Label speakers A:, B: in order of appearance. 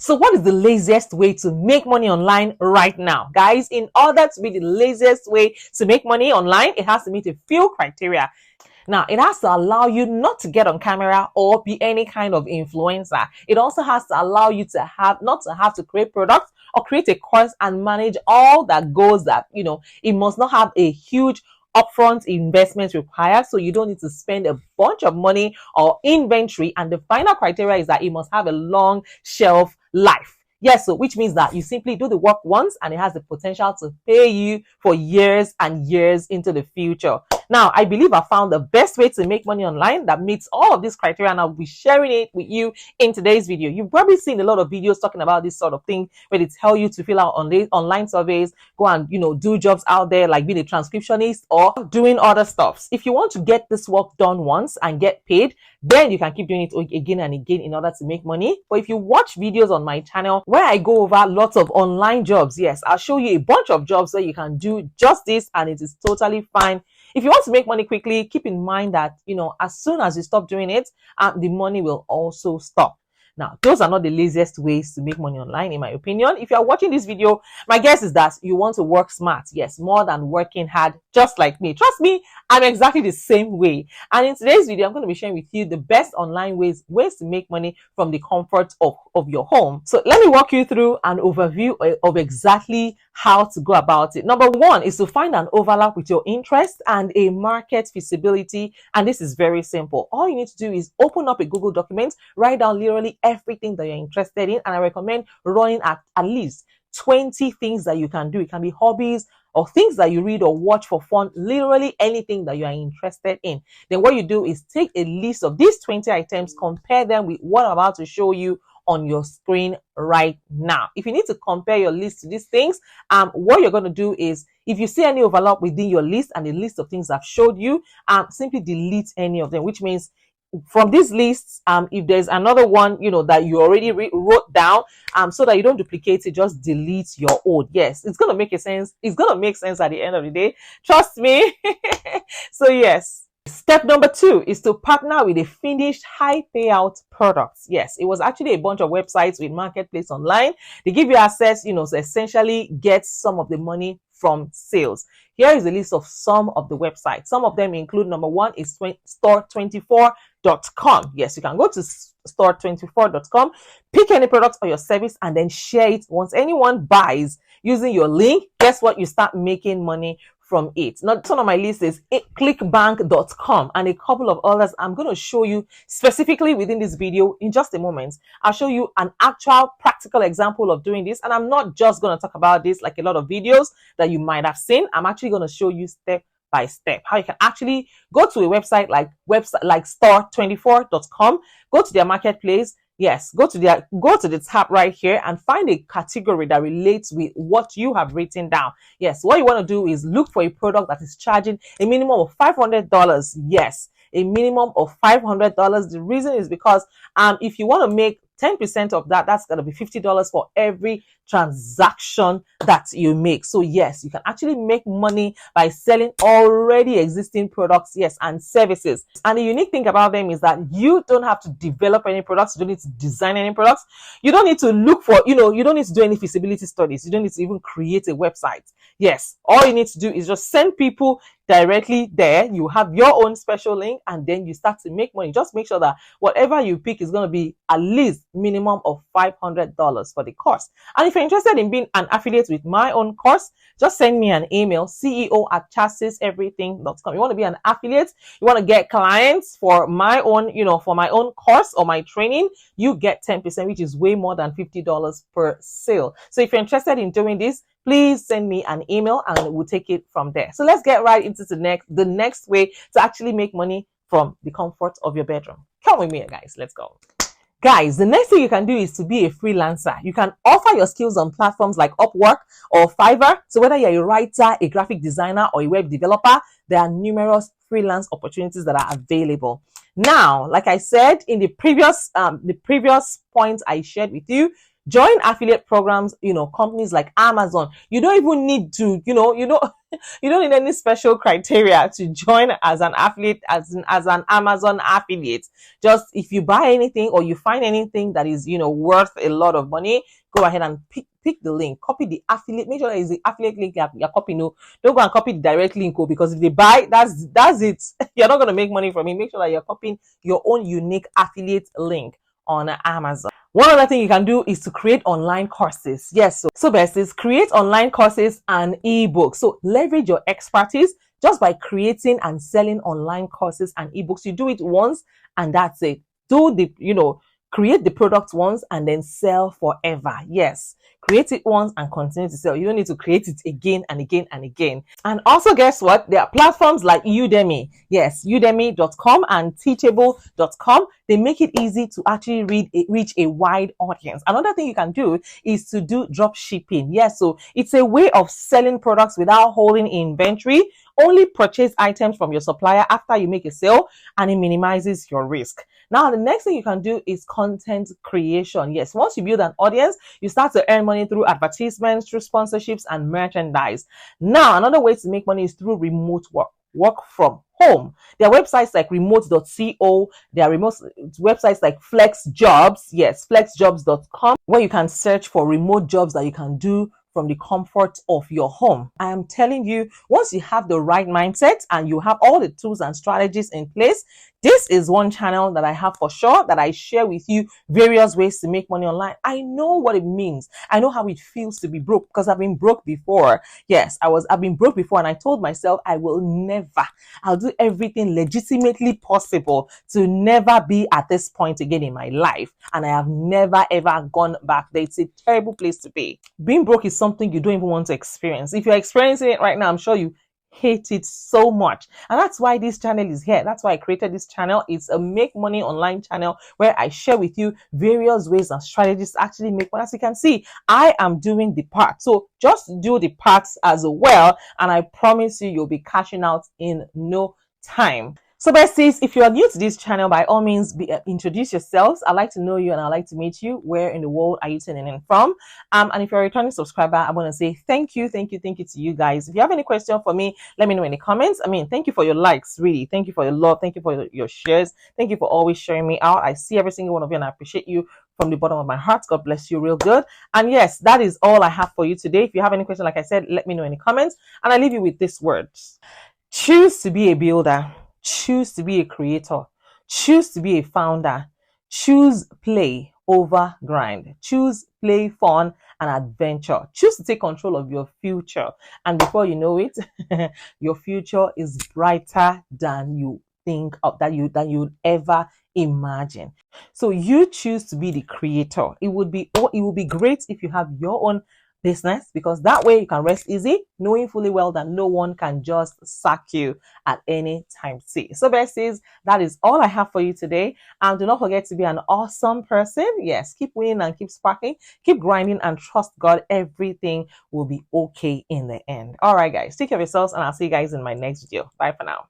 A: So what is the laziest way to make money online right now? Guys, in order to be the laziest way to make money online, it has to meet a few criteria. Now, it has to allow you not to get on camera or be any kind of influencer. It also has to allow you to not to have to create products or create a course and manage all that goes that, it must not have a huge upfront investment required, so you don't need to spend a bunch of money or inventory. And the final criteria is that it must have a long shelf life. Yes, so which means that you simply do the work once and it has the potential to pay you for years and years into the future. Now, I believe I found the best way to make money online that meets all of these criteria, and I'll be sharing it with you in today's video. You've probably seen a lot of videos talking about this sort of thing where they tell you to fill out online surveys, go and, do jobs out there like being a transcriptionist or doing other stuff. If you want to get this work done once and get paid, then you can keep doing it again and again in order to make money. But if you watch videos on my channel where I go over lots of online jobs, yes, I'll show you a bunch of jobs where you can do just this and it is totally fine. If you want to make money quickly, keep in mind that, as soon as you stop doing it, the money will also stop. Now, those are not the laziest ways to make money online, in my opinion. If you are watching this video, my guess is that you want to work smart. Yes, more than working hard, just like me. Trust me, I'm exactly the same way. And in today's video, I'm going to be sharing with you the best online ways to make money from the comfort of your home. So let me walk you through an overview of exactly how to go about it. Number one is to find an overlap with your interest and a market feasibility. And this is very simple. All you need to do is open up a Google document, write down literally everything that you're interested in. And I recommend running at least 20 things that you can do. It can be hobbies or things that you read or watch for fun, literally anything that you are interested in. Then what you do is take a list of these 20 items, compare them with what I'm about to show you on your screen right now. If you need to compare your list to these things, what you're going to do is, if you see any overlap within your list and the list of things I've showed you, simply delete any of them, which means from these lists, if there's another one, that you already wrote down, so that you don't duplicate it, just delete your old. Yes, it's going to make sense. It's going to make sense at the end of the day. Trust me. So yes. Step number 2 is to partner with a finished high payout product. Yes, it was actually a bunch of websites with marketplace online. They give you access, to essentially get some of the money from sales. Here is a list of some of the websites. Some of them include, number 1 is store24.com. Yes, you can go to store24.com, pick any product or your service, and then share it. Once anyone buys using your link, guess what? You start making money from it. Now, one on my list is clickbank.com and a couple of others I'm going to show you specifically within this video in just a moment. I'll show you an actual practical example of doing this, and I'm not just going to talk about this like a lot of videos that you might have seen. I'm actually going to show you step by step how you can actually go to a website like store24.com, go to their marketplace. Yes, go to the tab right here and find a category that relates with what you have written down. Yes, what you want to do is look for a product that is charging a minimum of $500. Yes, a minimum of $500. The reason is because if you want to make 10% of that, that's going to be $50 for every transaction that you make. So yes, you can actually make money by selling already existing products, yes, and services. And the unique thing about them is that you don't have to develop any products. You don't need to design any products. You don't need to look for, you don't need to do any feasibility studies. You don't need to even create a website. Yes, all you need to do is just send people directly there. You have your own special link and then you start to make money. Just make sure that whatever you pick is going to be at least minimum of $500 for the course. And if you're interested in being an affiliate with my own course, just send me an email, ceo@chaseseverything.com. You want to be an affiliate, you want to get clients for my own, for my own course or my training, you get 10%, which is way more than $50 per sale. So if you're interested in doing this, please send me an email and we'll take it from there. So let's get right into the next way to actually make money from the comfort of your bedroom. Come with me, guys. Let's go. Guys, the next thing you can do is to be a freelancer. You can offer your skills on platforms like Upwork or Fiverr. So whether you're a writer, a graphic designer, or a web developer, there are numerous freelance opportunities that are available. Now, like I said in the previous points I shared with you, Join affiliate programs, companies like Amazon. You don't even need to, you don't need any special criteria to join as an affiliate, as an Amazon affiliate. Just if you buy anything or you find anything that is, worth a lot of money, go ahead and pick the link, copy the affiliate, make sure that is the affiliate link you're copying. No, don't go and copy the direct link, because if they buy, that's it. You're not going to make money from it. Make sure that you're copying your own unique affiliate link on Amazon. One other thing you can do is to create online courses. Yes, so besties, create online courses and ebooks. So leverage your expertise just by creating and selling online courses and ebooks. You do it once and that's it. Create the product once and then sell forever. Yes, create it once and continue to sell. You don't need to create it again and again and again. And also, guess what? There are platforms like Udemy. Yes, udemy.com and teachable.com. They make it easy to actually reach a wide audience. Another thing you can do is to do drop shipping. Yes, so it's a way of selling products without holding inventory. Only purchase items from your supplier after you make a sale, and it minimizes your risk. Now, the next thing you can do is content creation. Yes, once you build an audience, you start to earn money through advertisements, through sponsorships, and merchandise. Now, another way to make money is through remote work from home. There are websites like remote.co. There are websites like FlexJobs. Yes, flexjobs.com, where you can search for remote jobs that you can do from the comfort of your home. I am telling you, once you have the right mindset and you have all the tools and strategies in place, this is one channel that I have for sure, that I share with you various ways to make money online. I know what it means. I know how it feels to be broke, because I've been broke before. Yes, I've been broke before, and I told myself I'll do everything legitimately possible to never be at this point again in my life. And I have never ever gone back there. It's a terrible place to be. Being broke is something you don't even want to experience. If you're experiencing it right now, I'm sure you hate it so much, and that's why this channel is here. That's why I created this channel. It's a make money online channel where I share with you various ways and strategies to actually make money. As you can see, I am doing the part, so just do the parts as well, and I promise you'll be cashing out in no time. So besties, if you are new to this channel, by all means, introduce yourselves. I'd like to know you and I'd like to meet you. Where in the world are you tuning in from? And if you're a returning subscriber, I want to say thank you to you guys. If you have any question for me, let me know in the comments. Thank you for your likes, really. Thank you for your love. Thank you for your shares. Thank you for always sharing me out. I see every single one of you and I appreciate you from the bottom of my heart. God bless you real good. And yes, that is all I have for you today. If you have any question, like I said, let me know in the comments. And I leave you with this words. Choose to be a builder. Choose to be a creator. Choose to be a founder. Choose play over grind. Choose play, fun, and adventure. Choose to take control of your future. And before you know it, your future is brighter than you think of, than you'd ever imagine. So you choose to be the creator. It would be great if you have your own business, because that way you can rest easy, knowing fully well that no one can just sack you at any time. So besties, that is all I have for you today. And do not forget to be an awesome person. Yes, keep winning and keep sparking, keep grinding, and trust God. Everything will be okay in the end. All right, guys, take care of yourselves, and I'll see you guys in my next video. Bye for now.